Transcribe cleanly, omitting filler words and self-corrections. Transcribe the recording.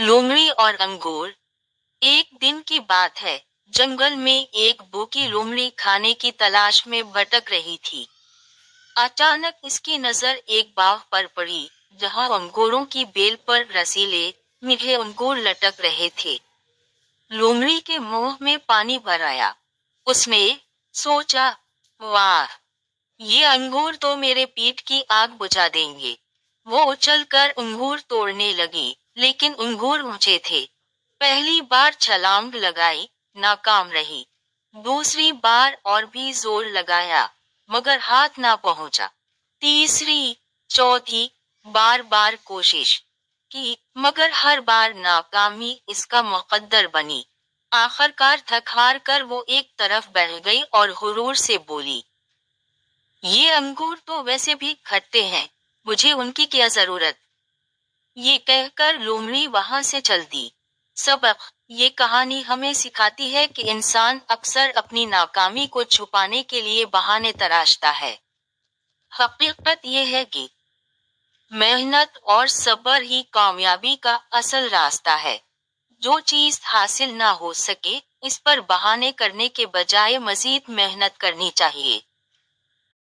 लोमड़ी और अंगूर। एक दिन की बात है, जंगल में एक भूखी लोमड़ी खाने की तलाश में भटक रही थी। अचानक इसकी नजर एक बाग पर पड़ी, जहां अंगूरों की बेल पर रसीले, मीठे अंगूर लटक रहे थे। लोमड़ी के मुंह में पानी भर आया। उसने सोचा, वाह, ये अंगूर तो मेरे पेट की आग बुझा देंगे। वो उछलकर अंगूर तोड़ने लगी, लेकिन अंगूर ऊंचे थे। पहली बार छलांग लगाई, नाकाम रही। दूसरी बार और भी जोर लगाया, मगर हाथ ना पहुंचा। तीसरी, चौथी बार बार कोशिश की, मगर हर बार नाकामी इसका मुकद्दर बनी। आखिरकार थक हार कर वो एक तरफ बैठ गई और हुरूर से बोली, ये अंगूर तो वैसे भी खट्टे हैं, मुझे उनकी क्या जरूरत। ये कहकर लोमड़ी वहां से चल दी। सबक: ये कहानी हमें सिखाती है कि इंसान अक्सर अपनी नाकामी को छुपाने के लिए बहाने तराशता है। हकीकत ये है कि मेहनत और सब्र ही कामयाबी का असल रास्ता है। जो चीज हासिल ना हो सके, इस पर बहाने करने के बजाय मजीद मेहनत करनी चाहिए।